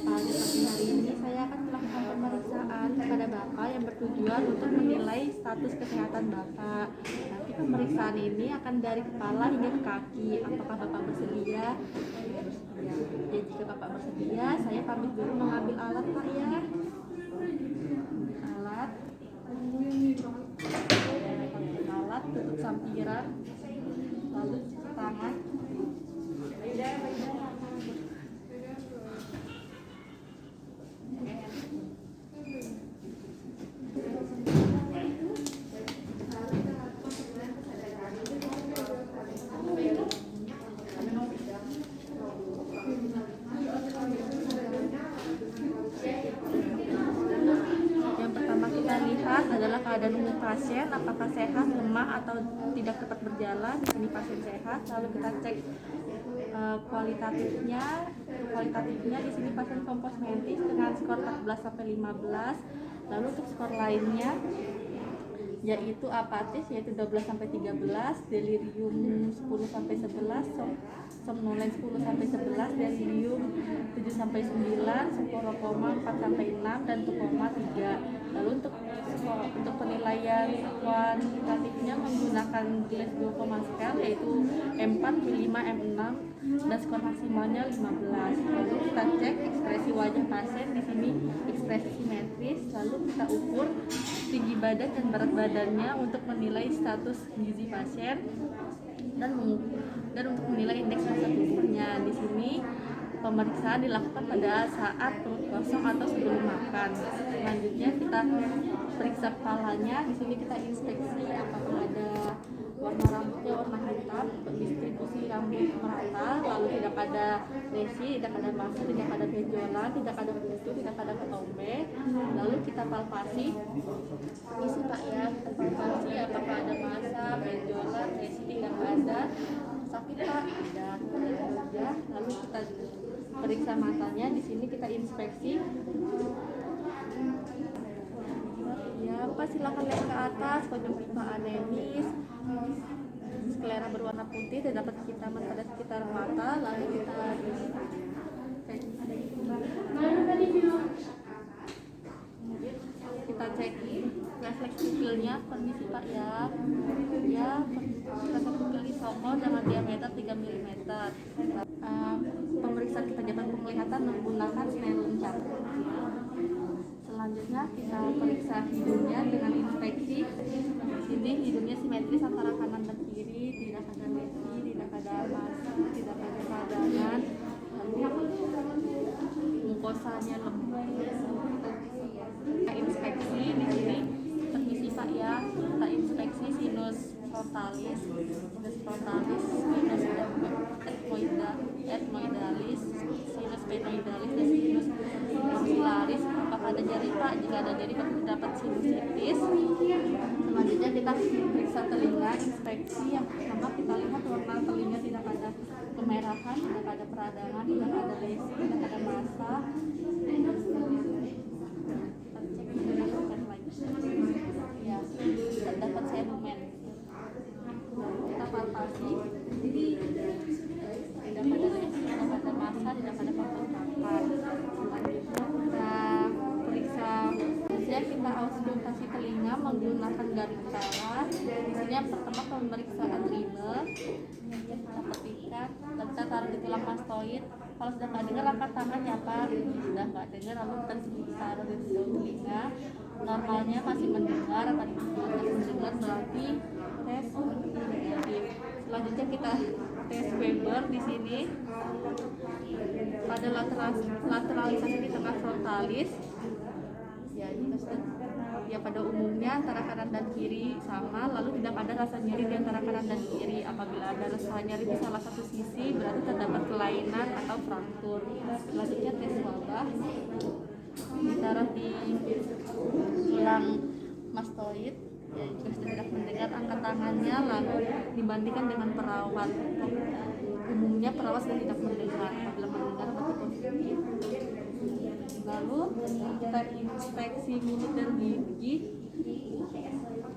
Pada pagi hari ini saya akan melakukan pemeriksaan kepada Bapak yang bertujuan untuk menilai status kesehatan Bapak. Nanti pemeriksaan ini akan dari kepala hingga ke kaki. Apakah Bapak bersedia? Ya, jika Bapak bersedia, saya pamit dulu mengambil alat Pak ya. Alat tutup sampiran, lalu cuci tangan. Yang pertama kita lihat adalah keadaan umum pasien, apakah sehat, lemah atau tidak dapat berjalan. Di sini pasien sehat. Lalu kita cek kualitatifnya di sini pasien kompos mentis dengan skor 14 sampai 15. Lalu untuk skor lainnya yaitu apatis yaitu 12 sampai 13, delirium 10 sampai 11, somnolen 10 sampai 11, delirium 7 sampai 9, seporokoma 4 sampai 6 dan untuk koma 3. Lalu untuk penilaian kuantitatifnya menggunakan Glasgow Coma Scale yaitu M4, M5, M6 dan skor maksimalnya 15. Lalu kita cek ekspresi wajah pasien, di sini ekspresi simetris. Lalu kita ukur tinggi badan dan berat badannya untuk menilai status gizi pasien dan untuk menilai indeks massa tubuhnya. Di sini pemeriksaan dilakukan pada saat perut kosong atau sebelum makan. Selanjutnya kita periksa kepalanya. Di sini kita inspeksi apakah ada warna rambutnya warna hitam, distribusi rambut merata, lalu tidak ada lesi, tidak ada massa, tidak ada benjolan, tidak ada kutu, tidak ada ketombe. Lalu kita palpasi. Isi Pak ya, kita palpasi apakah ada massa, benjolan, lesi tidak ada. Sakit Pak, tidak ada. Lalu kita periksa matanya. Di sini kita inspeksi. Ya Pak, silakan lihat ke atas. Konjungtiva anemis, sklera berwarna putih, terdapat kehitaman pada sekitar mata. Lalu kita cek refleks pupilnya. Permisi Pak ya. Ya, refleks pupil isomol dengan diameter 3 mm. Pemeriksaan ketajaman penglihatan menggunakan Snellen chart. Selanjutnya kita periksa hidungnya dengan inspeksi. Di sini hidungnya simetris antara kanan dan kiri, tidak ada lesi, tidak ada massa, tidak ada peradangan. Lalu mukosanya lembut. Kita inspeksi di sini. Permisi Pak ya. Kita inspeksi sinus frontalis, sinus ethmoidalis, sinus penoidalis dan sinus maxillaris. Apakah ada nyeri Pak? Jika ada nyeri terdapat sinusitis. Selanjutnya kita periksa telinga, inspeksi. Yang pertama kita lihat warna telinga tidak ada kemerahan, tidak ada peradangan, tidak ada lesi, tidak ada massa. Kita cek ya, terdapat senumen. Kita palpasi, jadi tidak ada lesi, tidak ada massa, tidak ada pembengkakan. Selanjutnya kita periksa, kita auskultasi telinga menggunakan garing peras. Di sini yang pertama pemeriksaan ribe, kita petikan dan kita taruh di tulang mastoid. Kalau sudah nggak dengar angkat tangan ya Pak. Sudah nggak dengar lalu kita taruh di telinga. Normalnya masih mendengar, tadi mendengar berarti tes negatif. Selanjutnya kita tes Weber di sini pada lateralisasi di tengah frontalis. Ya, ya pada umumnya antara kanan dan kiri sama, lalu tidak ada rasa nyeri di antara kanan dan kiri. Apabila ada rasa nyeri di salah satu sisi berarti terdapat kelainan atau fraktur. Selanjutnya tes wabah, ditaruh di tulang mastoid. Ya, jika tidak mendengar angkat tangannya lalu dibandingkan dengan perawat. Umumnya perawat sudah tidak mendengar, apabila mendengar berarti positif. Lalu kita inspeksi mulut dan gigi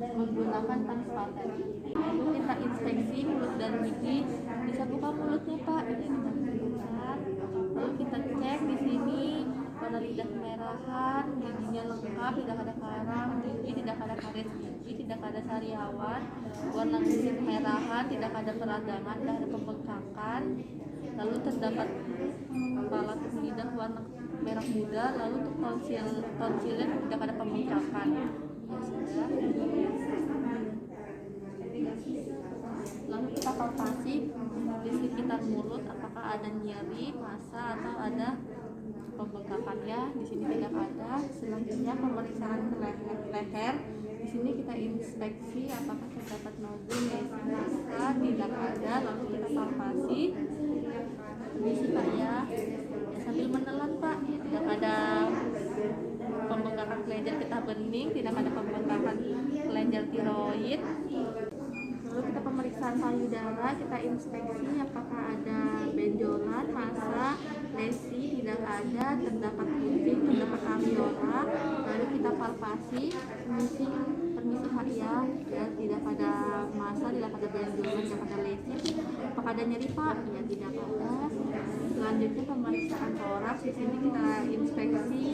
menggunakan panspaten. Lalu kita inspeksi mulut dan gigi, bisa buka mulutnya Pak, ini tidak terbuka. Lalu kita cek di sini warna lidah kemerahan, giginya lengkap, tidak ada karang gigi, tidak ada karet gigi, tidak ada sariawan, warna kulit kemerahan, tidak ada peradangan, tidak ada pembengkakan. Lalu terdapat kepala lidah warna merah muda. Lalu untuk tonsilnya tidak ada pembengkakan. Ya sudah. Lalu kita palpasi di sekitar mulut, apakah ada nyeri, masa, atau ada pembengkakannya. Di sini tidak ada. Selanjutnya pemeriksaan ke leher. Di sini kita inspeksi apakah terdapat nodul, lesi, masa, tidak ada. Lalu kita palpasi. Permisi Pak ya. Sambil menelan Pak. Ya, tidak ada pembengkakan kelenjar getah bening, tidak ada pembengkakan kelenjar tiroid. Lalu kita pemeriksaan payudara, kita inspeksi apakah ada benjolan, massa, lesi, tidak ada, terdapat putih, terdapat areola. Lalu kita palpasi, permisi Pak ya, tidak ada massa, tidak ada benjolan, tidak ada lesi. Apakah ada nyeri Pak? Ya tidak ada. Selanjutnya pemeriksaan toraks, di sini kita inspeksi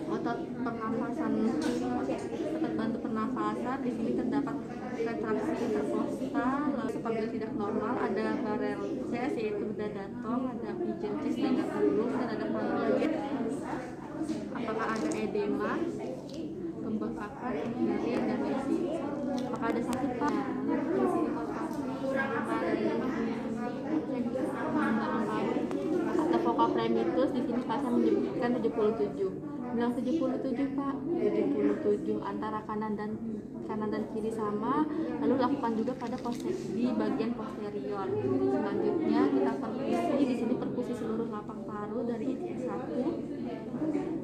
otot pernafasan, otot bantu pernafasan. Di sini terdapat retraksi interkostal. Lalu apabila tidak normal ada barel chest, yaitu bedah datong, ada pigeon chest, dada gulung, dan ada panggilan. Apakah ada edema, pembengkakan, nyeri, dan lesi. Apakah ada sakit Pak? Ada vocal primitus. Di sini pasien menyebutkan 77. Bilang 77 Pak. 77 antara kanan dan kiri sama. Lalu lakukan juga pada di bagian posterior. Selanjutnya kita perkusi. Di sini perkusi seluruh lapang paru dari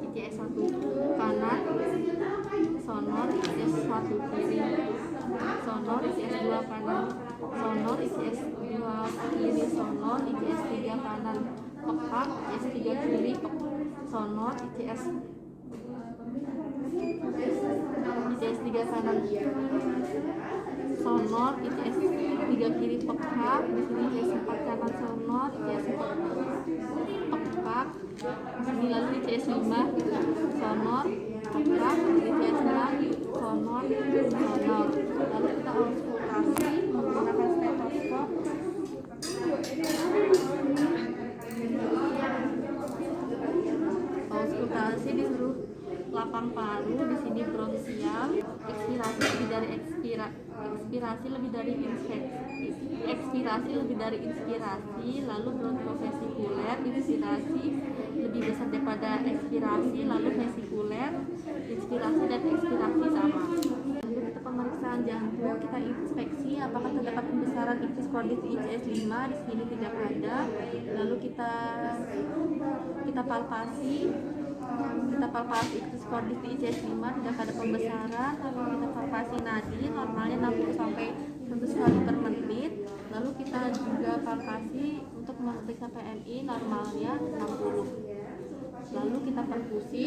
ICS 1 kanan, sonor ICS 1 kiri, sonor ICS 2 kanan, sonor ICS 2 kiri, sonor ICS 3 kanan, pekak ICS 3 kiri, sonor ICS 3 kanan, sonor ICS 3 kiri, pekak. Di sini ICS 4 kanan, sonor ICS 4 pekak. Di sini lalu ICS 5 sonor pekak, ICS 6 sonor. Lalu kita auskultasi menggunakan stetoskop. Auskultasi di seluruh lapang paru. Di sini bronchial, ekspirasi lebih dari ekspirasi lebih dari ekspirasi lebih dari inspirasi. Lalu bronkosesikuler, inspirasi lebih besar daripada ekspirasi. Lalu vesikuler, inspirasi dan ekspirasi sama. Lalu kita pemeriksaan jantung, kita inspeksi apakah terdapat pembesaran iktis kordis di ICS 5. Di sini tidak ada. Lalu kita palpasi iktis kordis di ICS 5, tidak ada pembesaran. Lalu kita palpasi nadi, normalnya 60 sampai 100 kali per menit. Lalu kita juga palpasi untuk memeriksa PMI, normalnya 60. Lalu kita perkusi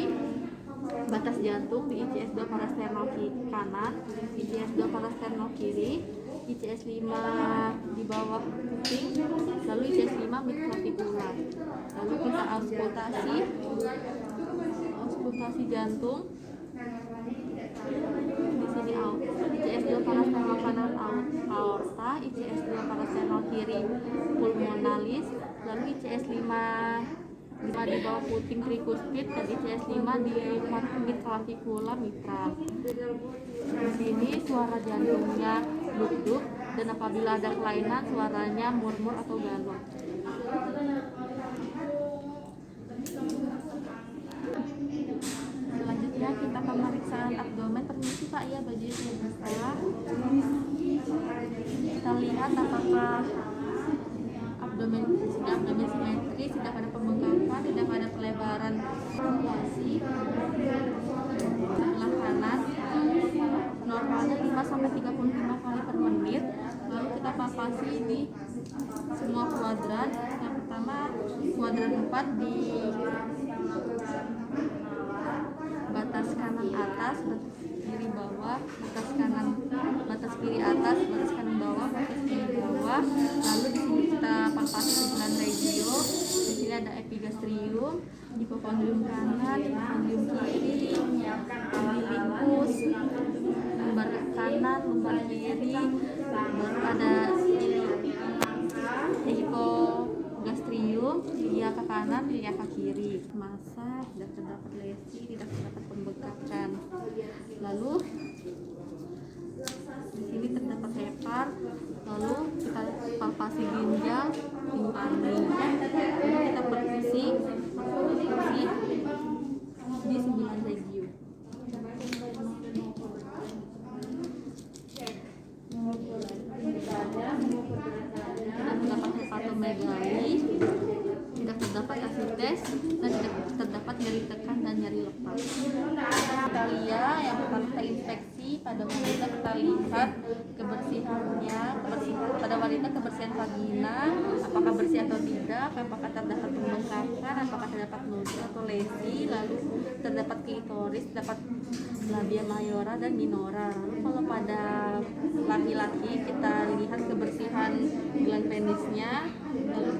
batas jantung di ICS 2 parasternal kanan, ICS 2 parasternal kiri, ICS 5 di bawah kuping, lalu ICS 5 midclavicular. Lalu kita auskultasi jantung. Di sini ICS 2 parasternal kanan aorta, ICS 2 parasternal kiri pulmonalis, lalu ICS 5 di bawah puting tricuspid, dan ICS 5 di midclavicular mitral. Di sini suara jantungnya duk-duk, dan apabila ada kelainan suaranya murmur atau galon. Selanjutnya kita pemeriksaan abdomen. Permisi Pak ya, bajunya sudah buka. Kita lihat apakah abdomen simetris, tidak ada pembengkakan, tidak ada pelebaran sirkulasi. Sebelah kanan normalnya 5 sampai 35 kali per menit. Lalu kita palpasi di semua kuadran. Yang pertama kuadran 4 di batas kanan atas, batas kiri bawah, batas kiri atas, batas kanan bawah, batas kiri bawah. Lalu di sini kita palpasi hubungan regio. Di sini ada epigastria. hipokondrium, hipokondrium kanan, hipokondrium kiri, umbilicus, lumbar kanan, lumbar kiri, baru ada hipogastrium, iliaka kanan, iliaka kiri. Masa, tidak terdapat lesi, tidak terdapat pembekakan. Lalu di sini terdapat hepar. Lalu kita palpasi ginjal, timpani. Lalu kita perkusi di 9 region. Tidak terdapat hepatomegali, tidak terdapat asites, dan tidak terdapat nyeri tekan dan nyeri lepas. Kita lihat yang pertama kita inspeksi pada wanita, kita lihat kebersihannya, pada wanita kebersihan vagina, apakah bersih atau tidak, apakah terdapat pembengkakan, apakah terdapat nodul atau lesi, lalu terdapat klitoris, terdapat labia mayora dan minora. Lalu kalau pada laki-laki kita lihat kebersihan gland penisnya, lalu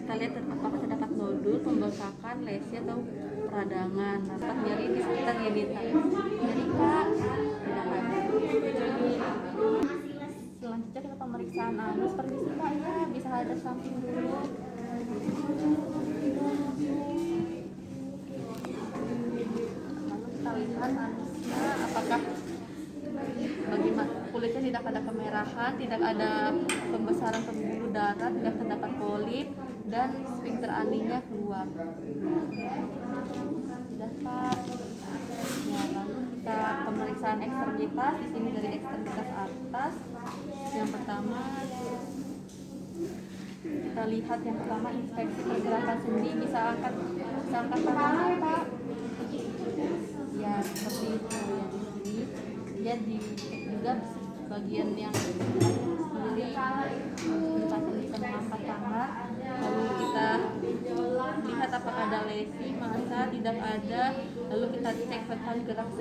kita lihat apakah terdapat nodul, pembengkakan, lesi atau peradangan. Terdapat nyeri di sekitar genital. Nyeri Kak? Tidak ada. Selanjutnya kita pemeriksaan anus. Permisi Kak, ya bisa ada samping dulu. Lalu kita lihat anusnya, apakah bagaimana kulitnya tidak ada kemerahan, tidak ada pembesaran pembuluh darah, tidak terdapat polip, dan sphincter aninya keluar. Sudah Pak. Ya, lalu kita pemeriksaan ekstremitas. Di sini dari ekstremitas atas. Yang pertama kita lihat yang pertama inspeksi pergerakan sendi, bisa angkat tangan Pak. Ya seperti itu ya, di sini. Dia dicek juga bagian yang kiri, kita bisa mengangkat tangan. Lalu kita lihat apakah ada lesi, masa tidak ada. Lalu kita cek tentang gerak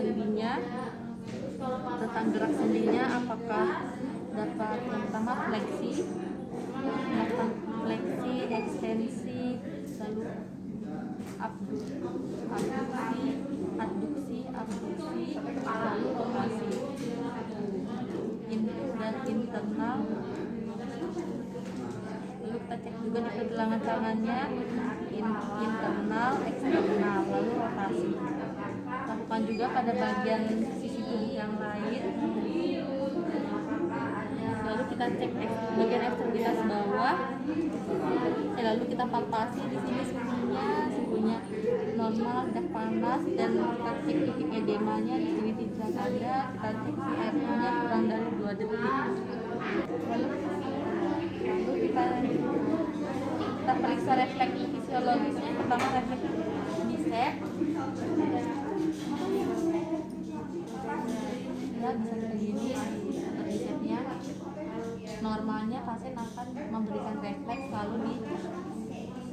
sendinya, apakah dapat yang pertama fleksi, ekstensi, lalu abduksi, lalu rotasi, dan internal. Lalu kita cek juga di pergelangan tangannya, internal, eksternal, lalu rotasi. Lakukan juga pada bagian sisi tubuh yang lain. Lalu kita cek bagian ekstremitas bawah. Lalu kita palpasi di sini suhunya normal, tidak panas, dan kita cek titik edemanya. Di sini tidak ada. Kita cek airnya kurang dari 2 detik. Lalu kita periksa refleks fisiologisnya. Pertama refleks bisep. Ya bisa begini bisepnya. Normalnya pasien akan memberikan refleks lalu di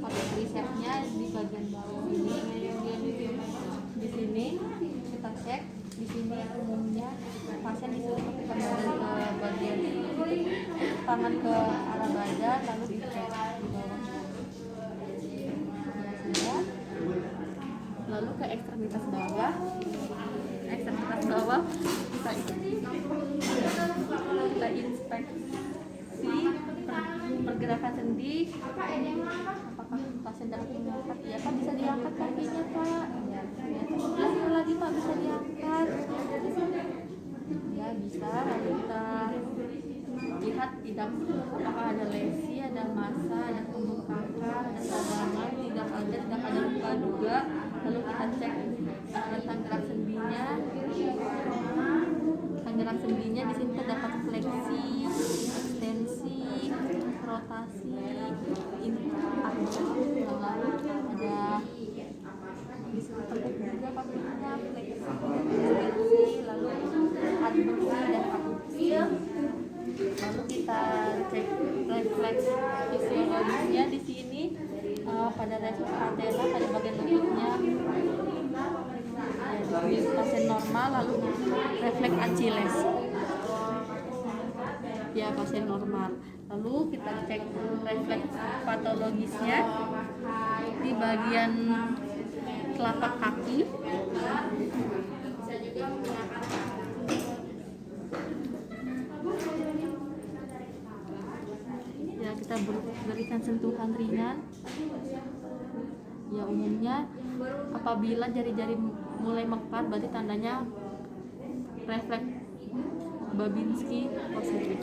quadricepsnya di bagian bawah ini. Di sini kita cek. Di sini umumnya pasien disuruh tekan ke bagian tangan ke arah badan, lalu dicek di bawah. Lalu ke ekstremitas bawah. Kita inspeksi pergerakan sendi. Apakah pasien dapat mengangkat? Ya Pak, bisa diangkat kakinya Pak. Lagi Pak, bisa diangkat. Ya bisa. Lalu kita lihat tidak apakah ada lesi, ada massa, ada pembengkakan, ada peradangan, tidak ada luka juga. Lalu kita cek tentang gerak sendinya. Gerak sendinya di sini terdapat fleksi, ekstensi, rotasi, abduksi, lalu ada di sini terdapat juga kakinya fleksi, ekstensi, lalu abduksi dan abduksi. Lalu kita cek refleks fisiologisnya di sini pada refleks patella pada bagian lututnya. Di pasien normal, lalu refleks Achilles. Ya pasien normal. Lalu kita cek refleks patologisnya di bagian telapak kaki. Ya, kita berikan sentuhan ringan. Ya, umumnya apabila jari-jari mulai mekar berarti tandanya refleks Babinski positif.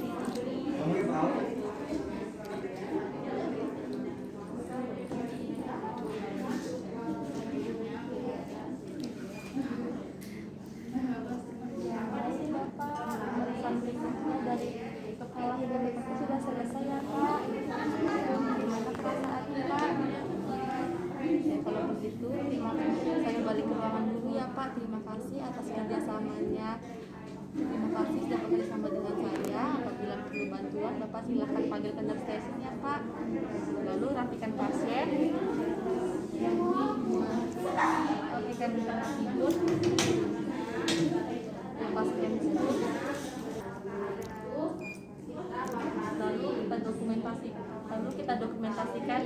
Dari kepala hingga kaki sudah selesai ya Pak. Gimana perasaannya Pak? Ya, kalau begitu terima kasih, saya balik ke ruangan dulu ya Pak. Terima kasih atas kerjasamanya. Terima kasih sudah bekerjasama dengan saya. Apabila perlu bantuan Bapak silahkan panggilkan nurse station ya Pak. Lalu rapikan pasien, rapikan tempat tidur, lepaskan tidur. Lalu kita dokumentasikan